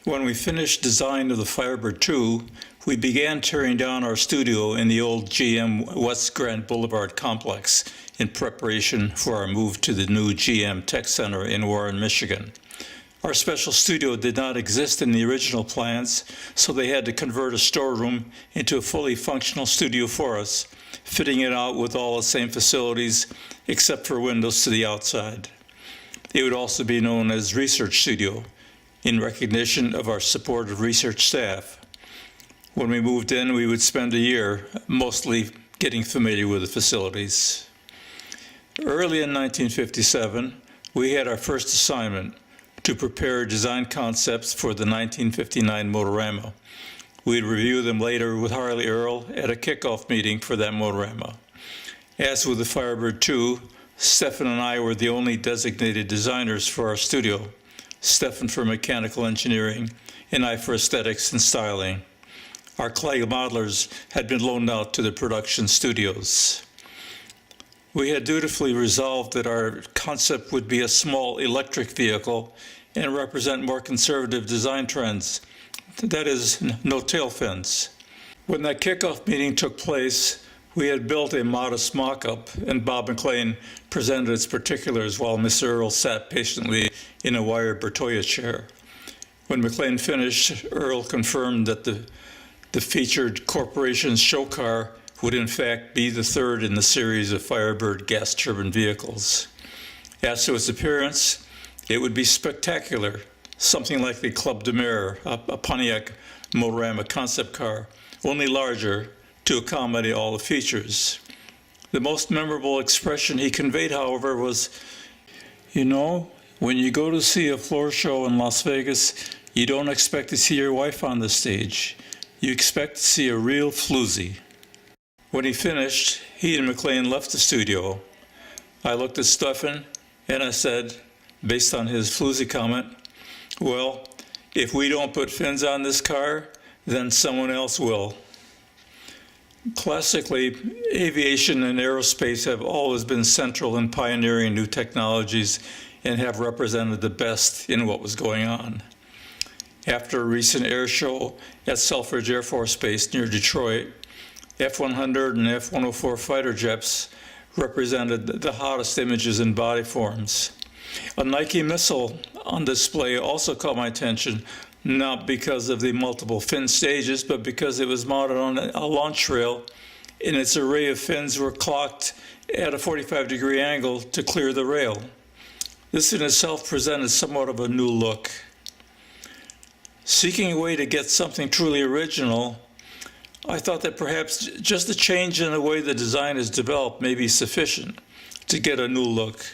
When we finished design of the Firebird II, we began tearing down our studio in the old GM West Grand Boulevard complex in preparation for our move to the new GM Tech Center in Warren, Michigan. Our special studio did not exist in the original plans, so they had to convert a storeroom into a fully functional studio for us, fitting it out with all the same facilities except for windows to the outside. It would also be known as Research Studio, in recognition of our supportive research staff. When we moved in, we would spend a year mostly getting familiar with the facilities. Early in 1957, we had our first assignment to prepare design concepts for the 1959 Motorama. We'd review them later with Harley Earl at a kickoff meeting for that Motorama. As with the Firebird II, Stefan and I were the only designated designers for our studio. Stefan for mechanical engineering, and I for aesthetics and styling. Our clay modelers had been loaned out to the production studios. We had dutifully resolved that our concept would be a small electric vehicle and represent more conservative design trends. That is, no tail fins. When that kickoff meeting took place, we had built a modest mock-up, and Bob McLean presented its particulars while Miss Earl sat patiently in a wire Bertoya chair. When McLean finished, Earl confirmed that the featured corporation's show car would in fact be the third in the series of Firebird gas turbine vehicles. As to its appearance, it would be spectacular, something like the Club de Mer, a Pontiac Motorama concept car, only larger, to accommodate all the features. The most memorable expression he conveyed, however, was, "You know, when you go to see a floor show in Las Vegas, you don't expect to see your wife on the stage. You expect to see a real floozy." When he finished, he and McLean left the studio. I looked at Stefan and I said, based on his floozy comment, "Well, if we don't put fins on this car, then someone else will." Classically, aviation and aerospace have always been central in pioneering new technologies and have represented the best in what was going on. After a recent air show at Selfridge Air Force Base near Detroit, F-100 and F-104 fighter jets represented the hottest images in body forms. A Nike missile on display also caught my attention, not because of the multiple fin stages, but because it was mounted on a launch rail, and its array of fins were clocked at a 45-degree angle to clear the rail. This in itself presented somewhat of a new look. Seeking a way to get something truly original, I thought that perhaps just a change in the way the design is developed may be sufficient to get a new look.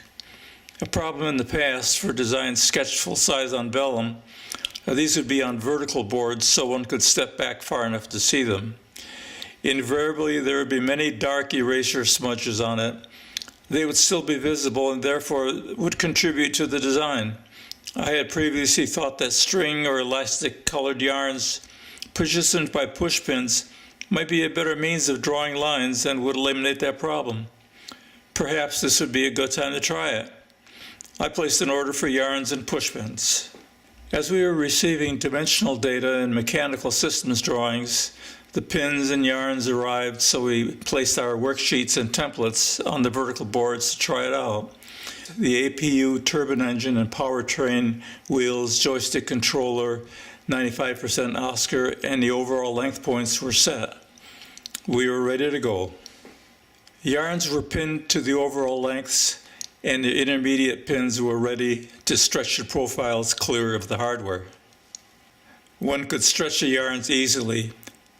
A problem in the past for designs sketched full-size on vellum, these would be on vertical boards so one could step back far enough to see them. Invariably, there would be many dark erasure smudges on it. They would still be visible and therefore would contribute to the design. I had previously thought that string or elastic colored yarns positioned by push pins might be a better means of drawing lines and would eliminate that problem. Perhaps this would be a good time to try it. I placed an order for yarns and push pins. As we were receiving dimensional data and mechanical systems drawings, the pins and yarns arrived, so we placed our worksheets and templates on the vertical boards to try it out. The APU turbine engine and powertrain, wheels, joystick controller, 95% Oscar, and the overall length points were set. We were ready to go. Yarns were pinned to the overall lengths, and the intermediate pins were ready to stretch the profiles clear of the hardware. One could stretch the yarns easily,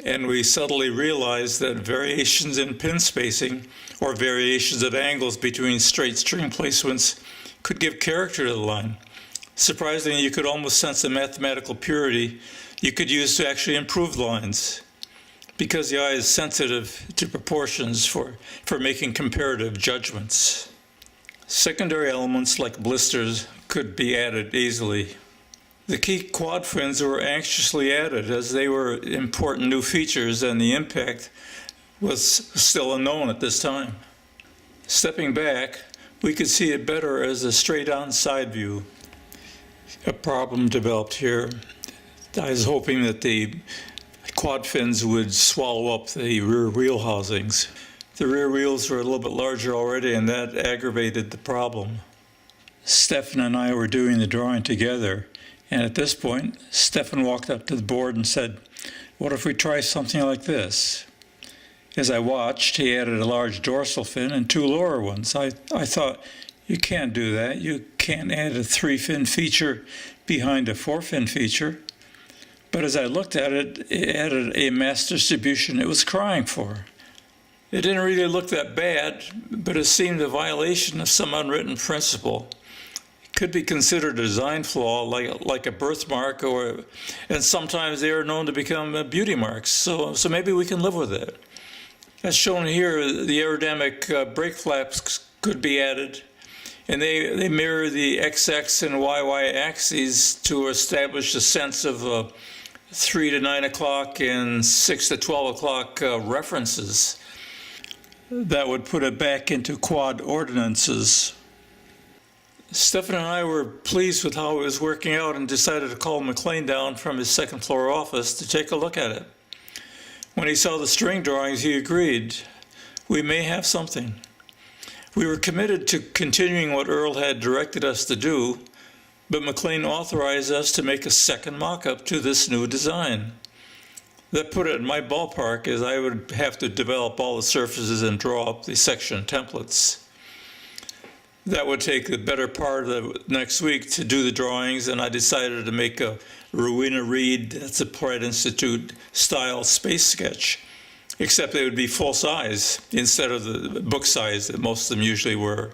and we subtly realized that variations in pin spacing or variations of angles between straight string placements could give character to the line. Surprisingly, you could almost sense a mathematical purity you could use to actually improve lines, because the eye is sensitive to proportions for making comparative judgments. Secondary elements like blisters could be added easily. The key quad fins were anxiously added as they were important new features and the impact was still unknown at this time. Stepping back, we could see it better as a straight-on side view. A problem developed here. I was hoping that the quad fins would swallow up the rear wheel housings. The rear wheels were a little bit larger already, and that aggravated the problem. Stefan and I were doing the drawing together, and at this point, Stefan walked up to the board and said, "What if we try something like this?" As I watched, he added a large dorsal fin and 2 lower ones. I thought, you can't do that. You can't add a 3-fin feature behind a 4-fin feature. But as I looked at it, it added a mass distribution it was crying for. It didn't really look that bad, but it seemed a violation of some unwritten principle. It could be considered a design flaw, like a birthmark, and sometimes they are known to become beauty marks. So maybe we can live with it. As shown here, the aerodynamic brake flaps could be added, and they mirror the XX and YY axes to establish a sense of 3 to 9 o'clock and 6 to 12 o'clock references. That would put it back into quad ordinances. Stefan and I were pleased with how it was working out and decided to call McLean down from his second-floor office to take a look at it. When he saw the string drawings, he agreed, we may have something. We were committed to continuing what Earl had directed us to do, but McLean authorized us to make a second mock-up to this new design. That put it in my ballpark, as I would have to develop all the surfaces and draw up the section templates. That would take the better part of the next week to do the drawings, and I decided to make a Rowena Reed, that's a Pratt Institute style space sketch, except it would be full size instead of the book size that most of them usually were.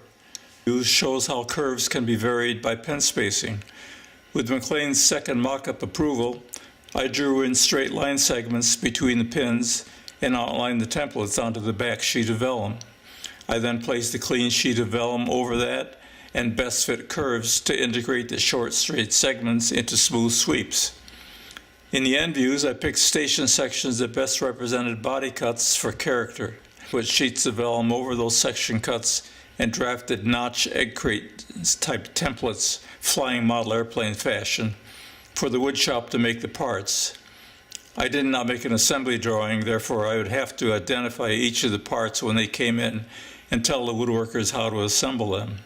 It shows how curves can be varied by pen spacing. With McLean's second mock-up approval, I drew in straight line segments between the pins and outlined the templates onto the back sheet of vellum. I then placed a clean sheet of vellum over that and best fit curves to integrate the short straight segments into smooth sweeps. In the end views, I picked station sections that best represented body cuts for character, put sheets of vellum over those section cuts, and drafted notch egg crate type templates, flying model airplane fashion, for the wood shop to make the parts. I did not make an assembly drawing, therefore I would have to identify each of the parts when they came in and tell the woodworkers how to assemble them.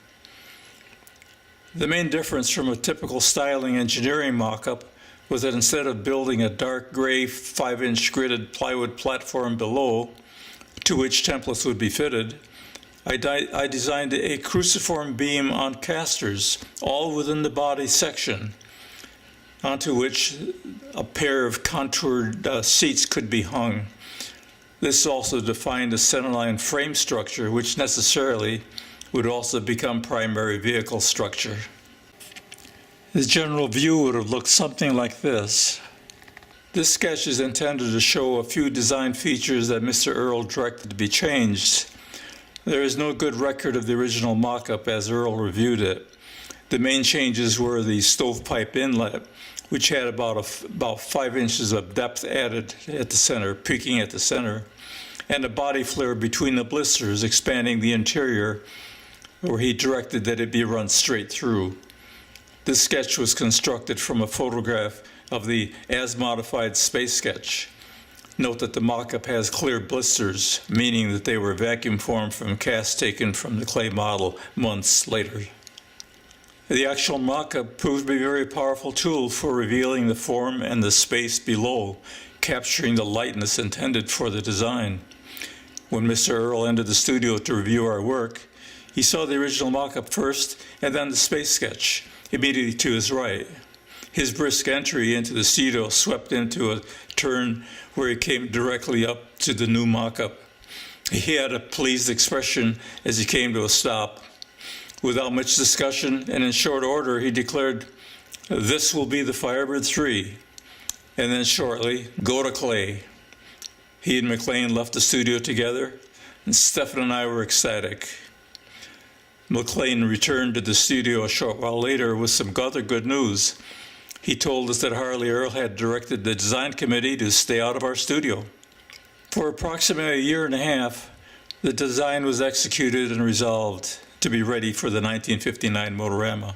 The main difference from a typical styling engineering mock-up was that instead of building a dark gray 5-inch gridded plywood platform below, to which templates would be fitted, I designed a cruciform beam on casters, all within the body section, onto which a pair of contoured seats could be hung. This also defined a centerline frame structure, which necessarily would also become primary vehicle structure. The general view would have looked something like this. This sketch is intended to show a few design features that Mr. Earl directed to be changed. There is no good record of the original mock-up as Earl reviewed it. The main changes were the stovepipe inlet, which had about 5 inches of depth added at the center, peaking at the center, and a body flare between the blisters, expanding the interior, where he directed that it be run straight through. This sketch was constructed from a photograph of the as-modified space sketch. Note that the mock-up has clear blisters, meaning that they were vacuum formed from casts taken from the clay model months later. The actual mock-up proved to be a very powerful tool for revealing the form and the space below, capturing the lightness intended for the design. When Mr. Earl entered the studio to review our work, he saw the original mock-up first and then the space sketch, immediately to his right. His brisk entry into the studio swept into a turn where he came directly up to the new mock-up. He had a pleased expression as he came to a stop. Without much discussion and in short order, he declared, "This will be the Firebird III." And then shortly, "Go to clay." He and McLean left the studio together, and Stefan and I were ecstatic. McLean returned to the studio a short while later with some other good news. He told us that Earl had directed the design committee to stay out of our studio. For approximately a year and a half, the design was executed and resolved to be ready for the 1959 Motorama.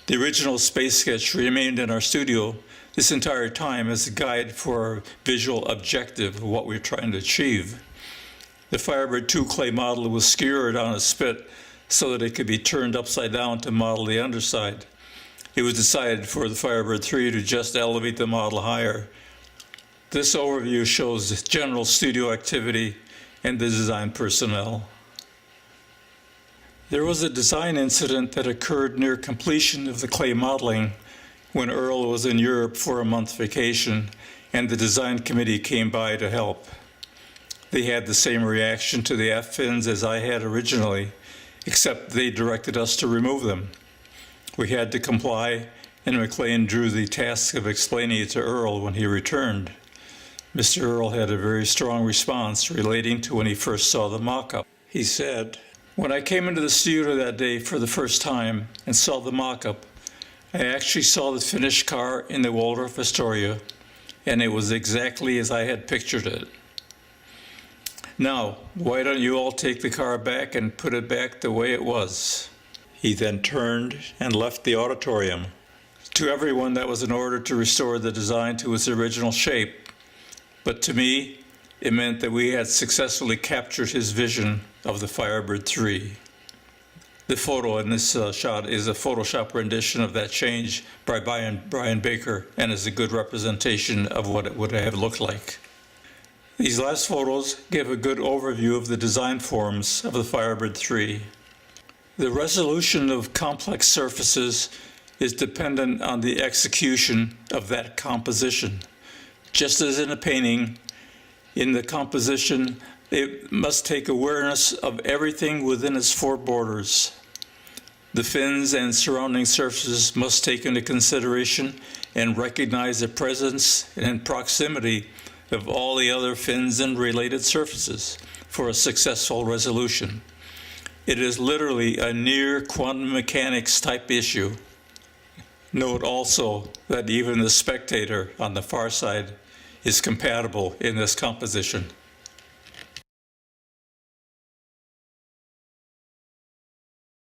The original space sketch remained in our studio this entire time as a guide for our visual objective of what we were trying to achieve. The Firebird II clay model was skewered on a spit so that it could be turned upside down to model the underside. It was decided for the Firebird III to just elevate the model higher. This overview shows general studio activity and the design personnel. There was a design incident that occurred near completion of the clay modeling when Earl was in Europe for a month vacation and the design committee came by to help. They had the same reaction to the F-fins as I had originally, except they directed us to remove them. We had to comply, and McLean drew the task of explaining it to Earl when he returned. Mr. Earl had a very strong response relating to when he first saw the mock-up. He said, "When I came into the studio that day for the first time and saw the mock-up, I actually saw the finished car in the Waldorf Astoria, and it was exactly as I had pictured it. Now, why don't you all take the car back and put it back the way it was?" He then turned and left the auditorium. To everyone, that was an order to restore the design to its original shape. But to me, it meant that we had successfully captured his vision of the Firebird III. The photo in this shot is a Photoshop rendition of that change by Brian Baker and is a good representation of what it would have looked like. These last photos give a good overview of the design forms of the Firebird III. The resolution of complex surfaces is dependent on the execution of that composition. Just as in a painting, in the composition, it must take awareness of everything within its four borders. The fins and surrounding surfaces must take into consideration and recognize the presence and proximity of all the other fins and related surfaces for a successful resolution. It is literally a near quantum mechanics type issue. Note also that even the spectator on the far side is compatible in this composition.